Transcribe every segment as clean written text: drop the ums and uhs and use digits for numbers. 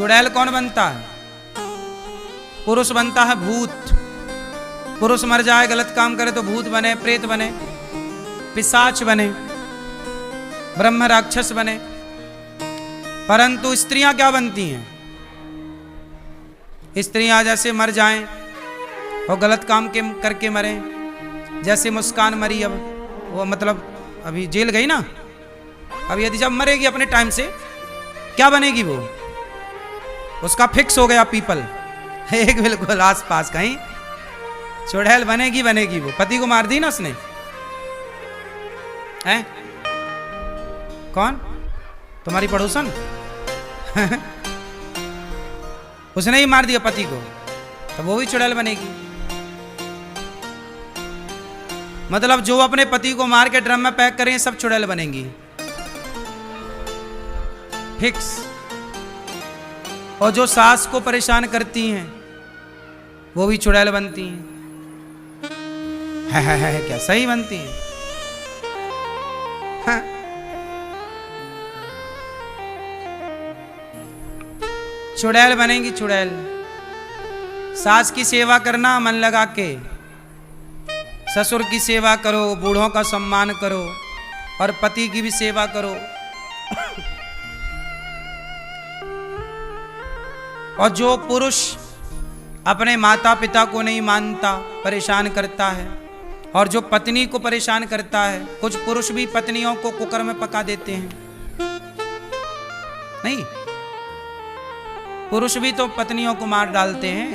चुड़ैल कौन बनता है? पुरुष बनता है भूत। पुरुष मर जाए, गलत काम करे तो भूत बने, प्रेत बने, पिशाच बने, ब्रह्म राक्षस बने। परंतु स्त्रियां क्या बनती हैं? स्त्रियां जैसे मर जाएं और गलत काम के करके मरें, जैसे मुस्कान मरी, अब वो मतलब अभी जेल गई ना, अब यदि जब मरेगी अपने टाइम से क्या बनेगी वो? उसका फिक्स हो गया पीपल, एक बिल्कुल आस पास कहीं चुड़ैल बनेगी बनेगी वो। पति को मार दी ना उसने, है? कौन? तुम्हारी पड़ोसन? उसने ही मार दिया पति को, तो वो भी चुड़ैल बनेगी। मतलब जो अपने पति को मार के ड्रम में पैक करें सब चुड़ैल बनेंगी, फिक्स। और जो सास को परेशान करती हैं वो भी चुड़ैल बनती हैं। है क्या सही बनती हैं? हाँ। चुड़ैल बनेंगी, चुड़ैल। सास की सेवा करना मन लगा के, ससुर की सेवा करो, बूढ़ों का सम्मान करो और पति की भी सेवा करो। और जो पुरुष अपने माता पिता को नहीं मानता, परेशान करता है, और जो पत्नी को परेशान करता है, कुछ पुरुष भी पत्नियों को कुकर में पका देते हैं, नहीं? पुरुष भी तो पत्नियों को मार डालते हैं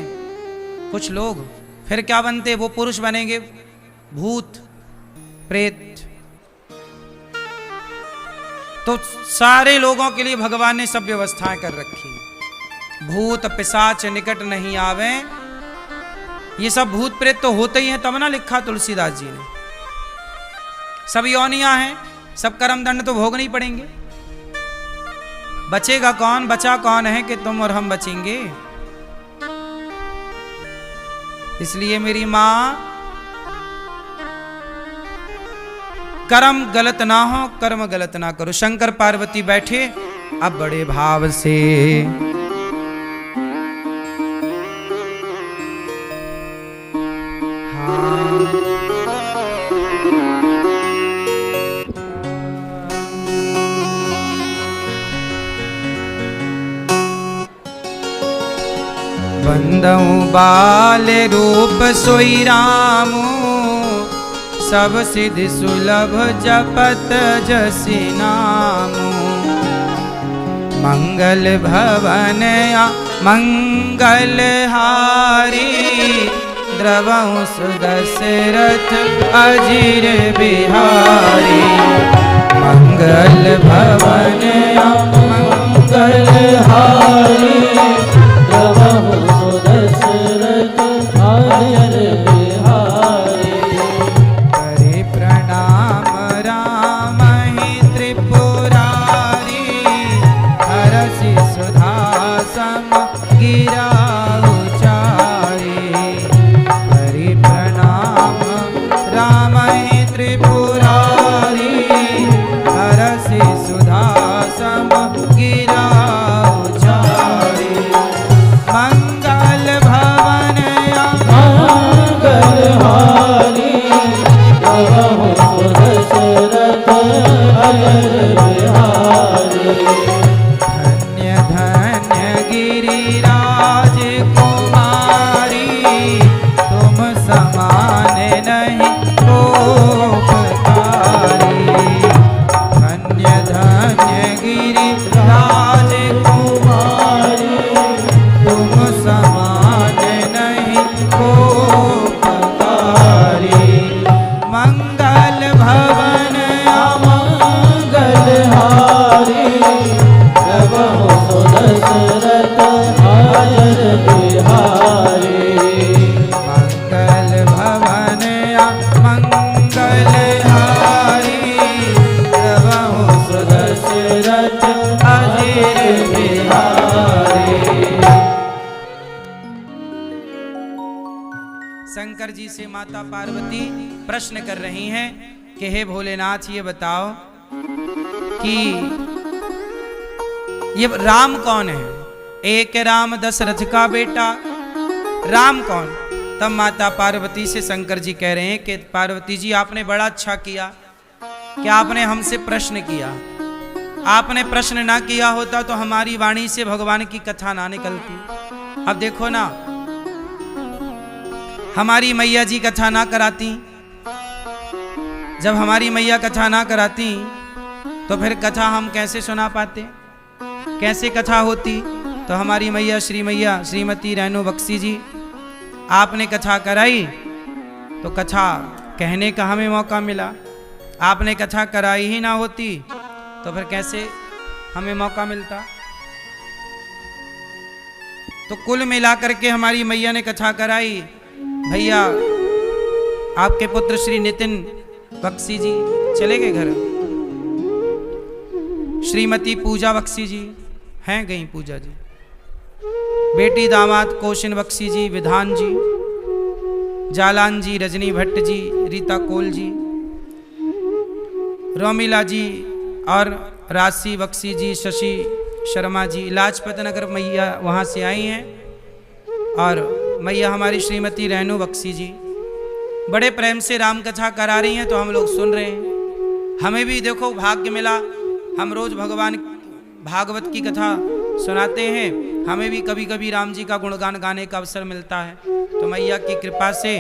कुछ लोग। फिर क्या बनते? वो पुरुष बनेंगे भूत, प्रेत। तो सारे लोगों के लिए भगवान ने सब व्यवस्थाएं कर रखी। भूत पिशाच निकट नहीं आवे, ये सब भूत प्रेत तो होते ही हैं, तब ना लिखा तुलसीदास जी ने। सब योनियां हैं, सब कर्म दंड तो भोगने ही पड़ेंगे। बचेगा कौन? बचा कौन है कि तुम और हम बचेंगे? इसलिए मेरी मां, कर्म गलत ना हो, कर्म गलत ना करो। शंकर पार्वती बैठे अब बड़े भाव से, बंदऊ बाल रूप सोई रामू, सब सिद्धि सुलभ जपत जसि नामू। मंगल भवन मंगल हारी, द्रवहु सुदशरथ अजीर बिहारी। मंगल भवन मंगल हारी, द्रवहु सुदशरथ अजीर बिहारी। करे प्रणाम राम ही त्रिपुरारी, हरषि सुधा सम गिरा उचारी। हरि प्रणाम राम ही त्रिपुरारी, हरषि सुधा सम गिरा उचारी। मंगल भवन मंगल हारी, द्रवहु सुदशरथ अजीर बिहारी। धन्य धन्य गिरिराज कुमारी, तुम समान नहीं कोपकारी। धन्य धन्य गिरिराज कुमारी, तुम समान नहीं कोपकारी। मंगल भवन मंगल हारी, द्रवहु सुदशरथ अजीर बिहारी। मंगल भवन मंगल हारी, द्रवहु सुदशरथ अजीर बिहारी। शंकर जी से माता पार्वती प्रश्न कर रही हैं कि हे भोलेनाथ, ये बताओ कि ये राम कौन है? एक राम दशरथ का बेटा। राम कौन? तब माता पार्वती से शंकर जी कह रहे हैं कि पार्वती जी आपने बड़ा अच्छा किया कि आपने हमसे प्रश्न किया। आपने प्रश्न ना किया होता तो हमारी वाणी से भगवान की कथा ना निकलती। अब देखो ना, हमारी मैया जी कथा ना कराती, जब हमारी मैया कथा ना कराती तो फिर कथा हम कैसे सुना पाते, कैसे कथा होती? तो हमारी मैया श्रीमती रेणु बख्शी जी, आपने कथा कराई तो कथा कहने का हमें मौका मिला। आपने कथा कराई ही ना होती तो फिर कैसे हमें मौका मिलता? तो कुल मिलाकर के हमारी मैया ने कथा कराई। भैया आपके पुत्र श्री नितिन बख्शी जी चले गए घर। श्रीमती पूजा बख्शी जी हैं गई, पूजा जी। बेटी दामाद कौशिन बख्शी जी, विधान जी, जालान जी, रजनी भट्ट जी, रीता कोल जी, रोमिला जी और राशि बख्शी जी, शशि शर्मा जी। लाजपत नगर मैया वहाँ से आई हैं। और मैया हमारी श्रीमती रेणु बख्शी जी बड़े प्रेम से राम कथा करा रही हैं, तो हम लोग सुन रहे हैं। हमें भी देखो भाग्य मिला, हम रोज भगवान भागवत की कथा सुनाते हैं, हमें भी कभी कभी राम जी का गुणगान गाने का अवसर मिलता है। तो मैया की कृपा से,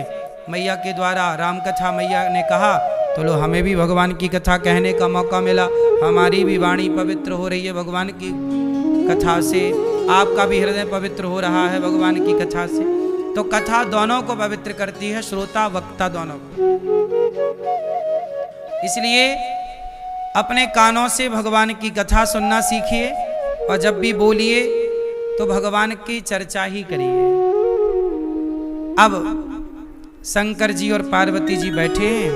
मैया के द्वारा राम कथा मैया ने कहा तो लो हमें भी भगवान की कथा कहने का मौका मिला। हमारी भी वाणी पवित्र हो रही है भगवान की कथा से, आपका भी हृदय पवित्र हो रहा है भगवान की कथा से। तो कथा दोनों को पवित्र करती है, श्रोता वक्ता दोनों को। इसलिए अपने कानों से भगवान की कथा सुनना सीखिए और जब भी बोलिए तो भगवान की चर्चा ही करिए। अब शंकर जी और पार्वती जी बैठे हैं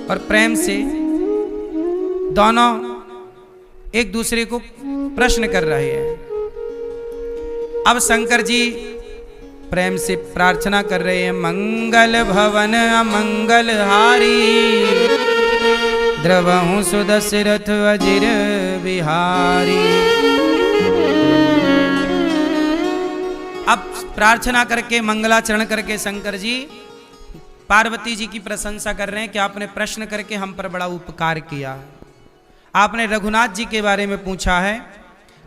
और प्रेम से दोनों एक दूसरे को प्रश्न कर रहे हैं। अब शंकर जी प्रेम से प्रार्थना कर रहे हैं, मंगल भवन अमंगल हारी, द्रवहु सुदशरथ अजिर बिहारी। अब प्रार्थना करके मंगलाचरण करके शंकर जी पार्वती जी की प्रशंसा कर रहे हैं कि आपने प्रश्न करके हम पर बड़ा उपकार किया। आपने रघुनाथ जी के बारे में पूछा है,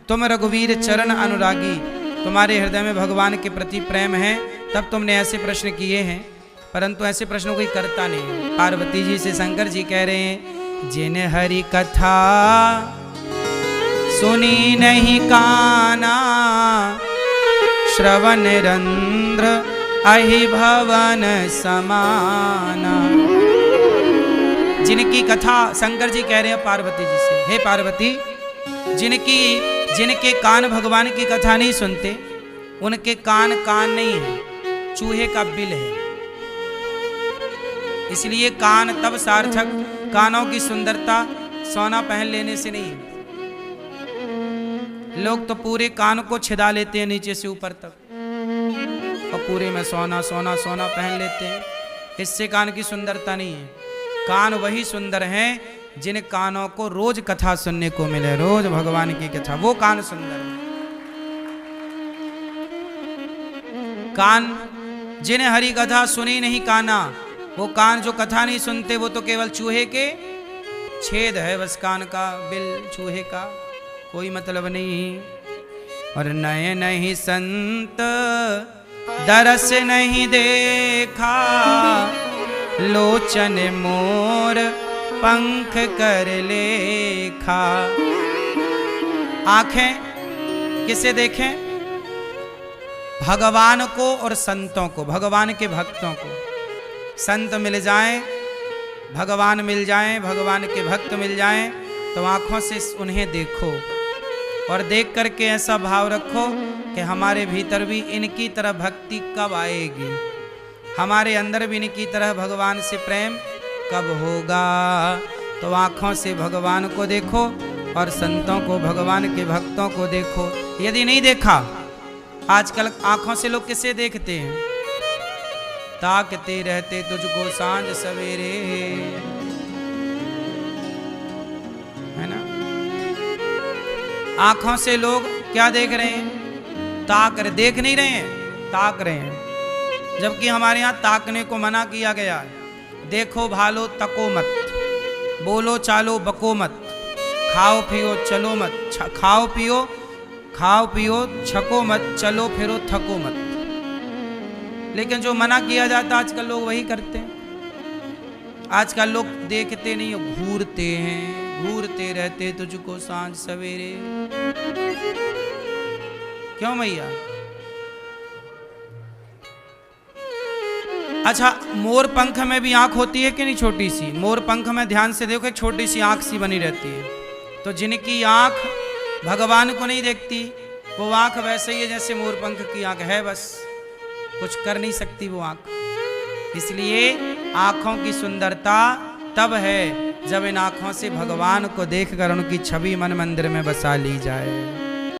तुम रघुवीर चरण अनुरागी, तुम्हारे हृदय में भगवान के प्रति प्रेम है, तब तुमने ऐसे प्रश्न किए हैं, परंतु ऐसे प्रश्नों कोई करता नहीं। पार्वती जी से शंकर जी कह रहे हैं, जिन हरि कथा सुनी नहीं काना, श्रवण रंध्र अहि भवन समाना। जिनकी कथा, शंकर जी कह रहे हैं पार्वती जी से, हे पार्वती, जिनके कान भगवान की कथा नहीं सुनते, उनके कान नहीं है, चूहे का बिल है। इसलिए कान तब सार्थक, कानों की सुंदरता सोना पहन लेने से नहीं है। लोग तो पूरे कान को छिदा लेते हैं नीचे से ऊपर तक और पूरे में सोना सोना सोना पहन लेते हैं, इससे कान की सुंदरता नहीं है। कान वही सुंदर हैं जिन कानों को रोज कथा सुनने को मिले, रोज भगवान की कथा, वो कान सुंदर है। कान जिन हरि कथा सुनी नहीं काना, वो कान जो कथा नहीं सुनते वो तो केवल चूहे के छेद है, बस कान का बिल चूहे का, कोई मतलब नहीं। और नए नहीं संत दरस नहीं देखा, लोचन मोर पंख कर लेखा। आंखें किसे देखें? भगवान को और संतों को, भगवान के भक्तों को। संत मिल जाएं, भगवान मिल जाएं, भगवान के भक्त मिल जाएं, तो आंखों से उन्हें देखो और देख करके ऐसा भाव रखो कि हमारे भीतर भी इनकी तरह भक्ति कब आएगी, हमारे अंदर भी इनकी तरह भगवान से प्रेम कब होगा। तो आँखों से भगवान को देखो और संतों को, भगवान के भक्तों को देखो। यदि नहीं देखा, आजकल आँखों से लोग किसे देखते हैं? ताकते रहते तुझको सांझ सवेरे, है ना। आँखों से लोग क्या देख रहे हैं? ताक रहे, देख नहीं रहे हैं, ताक रहे हैं। जबकि हमारे यहाँ ताकने को मना किया गया है। देखो भालो तको मत, बोलो चालो बको मत, खाओ पियो चलो मत, खाओ पियो छको मत, चलो फिरो थको मत। लेकिन जो मना किया जाता आजकल लोग वही करते हैं। आजकल लोग देखते नहीं, घूरते हैं, घूरते रहते तुझको सांझ सवेरे। क्यों मैया? अच्छा, मोर पंख में भी आंख होती है कि नहीं? छोटी सी मोर पंख में ध्यान से देखो, एक छोटी सी आंख सी बनी रहती है। तो जिनकी आंख भगवान को नहीं देखती, वो आंख वैसे ही है जैसे मोर पंख की आंख है, बस कुछ कर नहीं सकती वो आंख। इसलिए आंखों की सुंदरता तब है जब इन आंखों से भगवान को देखकर उनकी छवि मन मंदिर में बसा ली जाए।